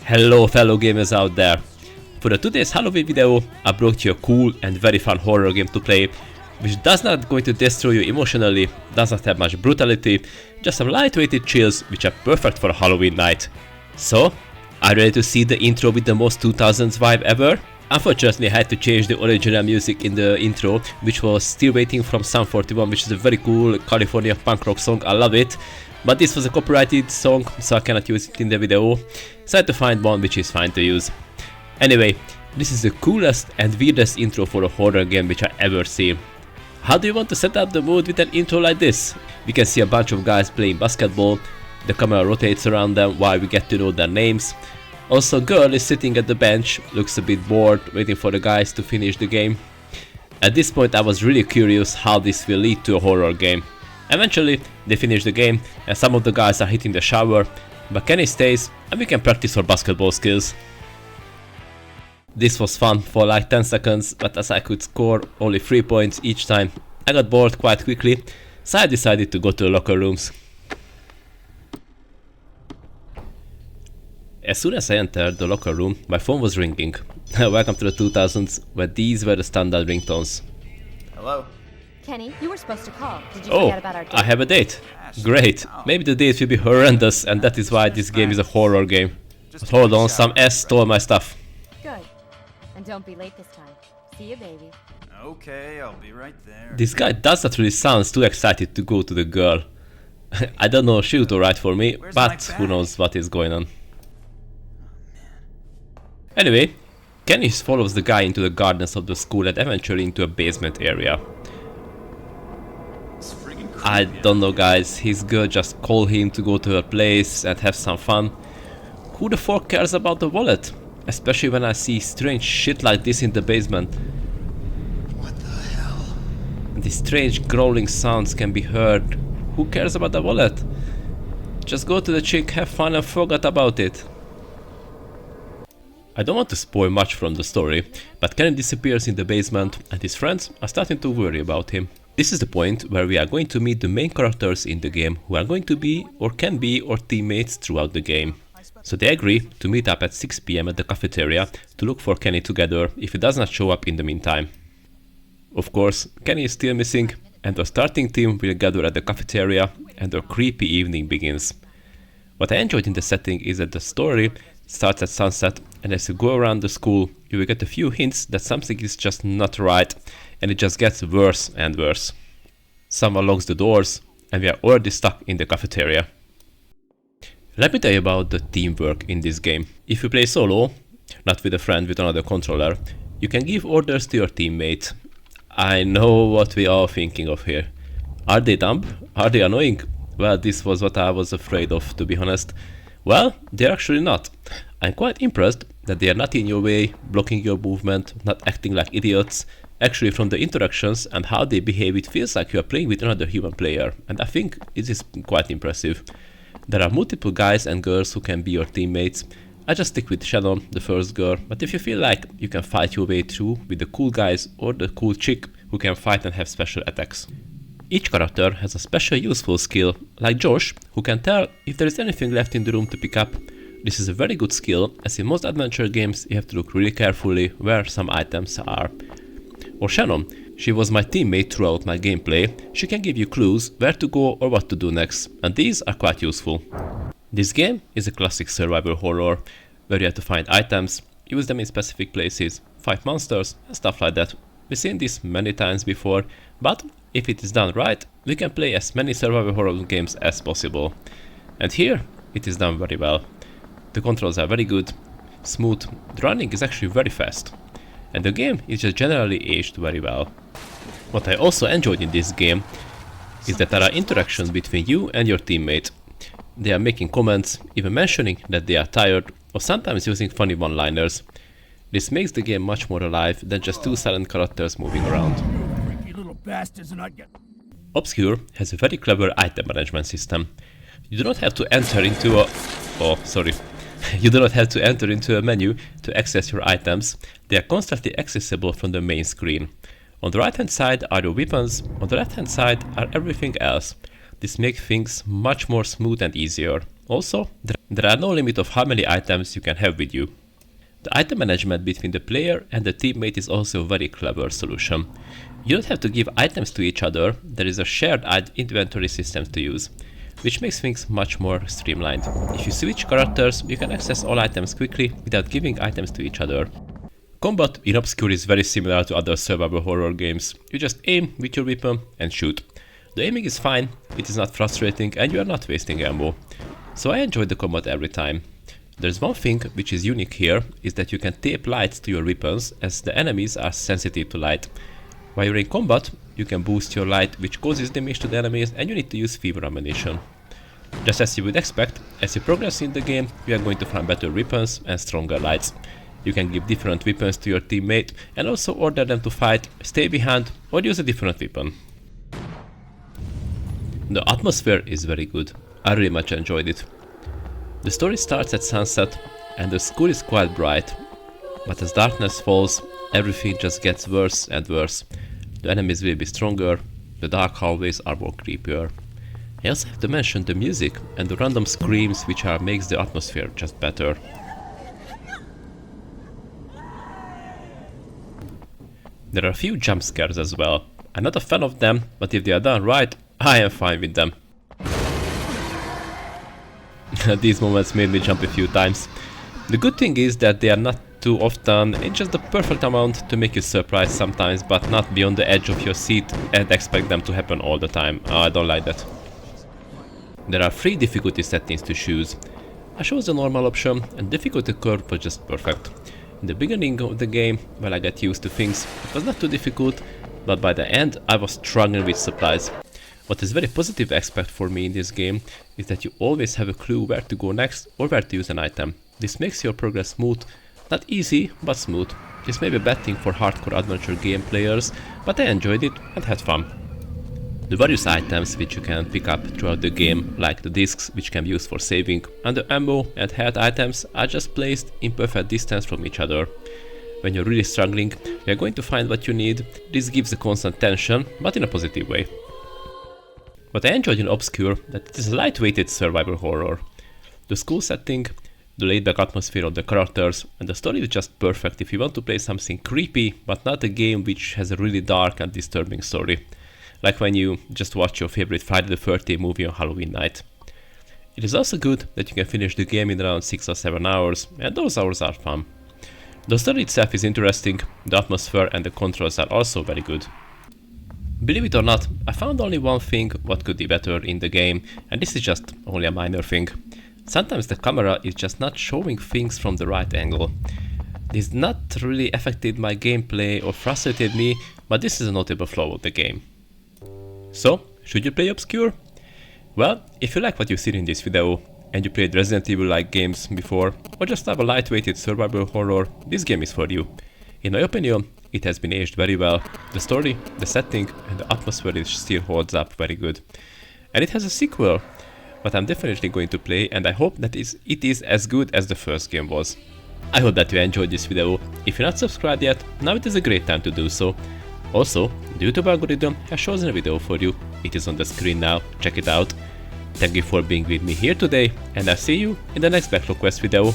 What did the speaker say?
Hello fellow gamers out there! For today's Halloween video, I brought you a cool and very fun horror game to play, which does not going to destroy you emotionally, does not have much brutality, just some lightweighted chills which are perfect for a Halloween night. So, are you ready to see the intro with the most 2000s vibe ever? Unfortunately, I had to change the original music in the intro, which was Still Waiting from Sum 41, which is a very cool California punk rock song, I love it. But this was a copyrighted song, so I cannot use it in the video, so I had to find one which is fine to use. Anyway, this is the coolest and weirdest intro for a horror game which I ever seen. How do you want to set up the mood with an intro like this? We can see a bunch of guys playing basketball, the camera rotates around them while we get to know their names. Also, a girl is sitting at the bench, looks a bit bored, waiting for the guys to finish the game. At this point I was really curious how this will lead to a horror game. Eventually, they finish the game and some of the guys are hitting the shower, but Kenny stays and we can practice our basketball skills. This was fun for like 10 seconds, but as I could score only 3 points each time, I got bored quite quickly, so I decided to go to the locker rooms. As soon as I entered the locker room, my phone was ringing. Welcome to the 2000s, where these were the standard ringtones. Hello? Kenny, you were supposed to call. Did you forget about our date? I have a date. Great. Maybe the date will be horrendous and that is why this game is a horror game. But hold on, some S stole my stuff. Good. And don't be late this time. See you, baby. Okay, I'll be right there. This guy does not really sound too excited to go to the girl. I don't know, she would alright for me, but who knows what is going on. Anyway, Kenny follows the guy into the gardens of the school and eventually into a basement area. I don't know guys, his girl just called him to go to her place and have some fun. Who the fuck cares about the wallet? Especially when I see strange shit like this in the basement. What the hell? And these strange growling sounds can be heard. Who cares about the wallet? Just go to the chick, have fun and forget about it. I don't want to spoil much from the story, but Kenny disappears in the basement and his friends are starting to worry about him. This is the point where we are going to meet the main characters in the game who are going to be or can be our teammates throughout the game. So they agree to meet up at 6 PM at the cafeteria to look for Kenny together if he does not show up in the meantime. Of course, Kenny is still missing and our starting team will gather at the cafeteria and our creepy evening begins. What I enjoyed in the setting is that the story starts at sunset and as you go around the school you will get a few hints that something is just not right and it just gets worse and worse. Someone locks the doors and we are already stuck in the cafeteria. Let me tell you about the teamwork in this game. If you play solo, not with a friend, with another controller, you can give orders to your teammate. I know what we are thinking of here. Are they dumb? Are they annoying? Well, this was what I was afraid of, to be honest. Well, they're actually not. I'm quite impressed that they are not in your way, blocking your movement, not acting like idiots. Actually, from the interactions and how they behave, it feels like you are playing with another human player, and I think it is quite impressive. There are multiple guys and girls who can be your teammates. I just stick with Shannon, the first girl, but if you feel like you can fight your way through with the cool guys or the cool chick who can fight and have special attacks. Each character has a special useful skill, like Josh, who can tell if there is anything left in the room to pick up. This is a very good skill, as in most adventure games you have to look really carefully where some items are. Or Shannon, she was my teammate throughout my gameplay. She can give you clues where to go or what to do next, and these are quite useful. This game is a classic survival horror, where you have to find items, use them in specific places, fight monsters and stuff like that. We've seen this many times before, but if it is done right, we can play as many survival horror games as possible. And here, it is done very well. The controls are very good, smooth, the running is actually very fast. And the game is just generally aged very well. What I also enjoyed in this game is that there are interactions between you and your teammate. They are making comments, even mentioning that they are tired, or sometimes using funny one-liners. This makes the game much more alive than just two silent characters moving around. Obscure has a very clever item management system. You do not have to enter into a... You do not have to enter into a menu to access your items. They are constantly accessible from the main screen. On the right hand side are your weapons, on the left hand side are everything else. This makes things much more smooth and easier. Also, there are no limit of how many items you can have with you. The item management between the player and the teammate is also a very clever solution. You don't have to give items to each other, there is a shared inventory system to use, which makes things much more streamlined. If you switch characters, you can access all items quickly without giving items to each other. Combat in Obscure is very similar to other survival horror games. You just aim with your weapon and shoot. The aiming is fine, it is not frustrating and you are not wasting ammo. So I enjoyed the combat every time. There's one thing which is unique here, is that you can tape lights to your weapons as the enemies are sensitive to light. While you're in combat, you can boost your light which causes damage to the enemies and you need to use fewer ammunition. Just as you would expect, as you progress in the game, you are going to find better weapons and stronger lights. You can give different weapons to your teammate and also order them to fight, stay behind or use a different weapon. The atmosphere is very good, I really much enjoyed it. The story starts at sunset and the school is quite bright, but as darkness falls, everything just gets worse and worse. The enemies will be stronger, the dark hallways are more creepier. I also have to mention the music and the random screams which makes the atmosphere just better. There are a few jump scares as well. I'm not a fan of them, but if they are done right, I am fine with them. These moments made me jump a few times. The good thing is that they are not too often, it's just the perfect amount to make you surprised sometimes, but not beyond the edge of your seat and expect them to happen all the time. I don't like that. There are 3 difficulty settings to choose. I chose the normal option and difficulty curve was just perfect. In the beginning of the game, when I got used to things, it was not too difficult, but by the end I was struggling with supplies. What is very positive aspect for me in this game is that you always have a clue where to go next or where to use an item. This makes your progress smooth, not easy, but smooth. This may be a bad thing for hardcore adventure game players, but I enjoyed it and had fun. The various items which you can pick up throughout the game, like the discs which can be used for saving, and the ammo and health items are just placed in perfect distance from each other. When you're really struggling, you're going to find what you need. This gives a constant tension, but in a positive way. What I enjoyed in Obscure, that it is a light-weighted survival horror. The school setting, the laid-back atmosphere of the characters, and the story is just perfect if you want to play something creepy, but not a game which has a really dark and disturbing story. Like when you just watch your favorite Friday the 13th movie on Halloween night. It is also good that you can finish the game in around 6 or 7 hours, and those hours are fun. The story itself is interesting, the atmosphere and the controls are also very good. Believe it or not, I found only one thing what could be better in the game, and this is just only a minor thing. Sometimes the camera is just not showing things from the right angle. This not really affected my gameplay or frustrated me, but this is a notable flaw of the game. So, should you play Obscure? Well, if you like what you see in this video, and you played Resident Evil-like games before, or just have a light-weighted survival horror, this game is for you. In my opinion, it has been aged very well. The story, the setting, and the atmosphere still holds up very good. And it has a sequel, but I'm definitely going to play, and I hope that it is as good as the first game was. I hope that you enjoyed this video. If you're not subscribed yet, now it is a great time to do so. Also, the YouTube algorithm has chosen a video for you. It is on the screen now, check it out. Thank you for being with me here today, and I'll see you in the next Backlog Quest video.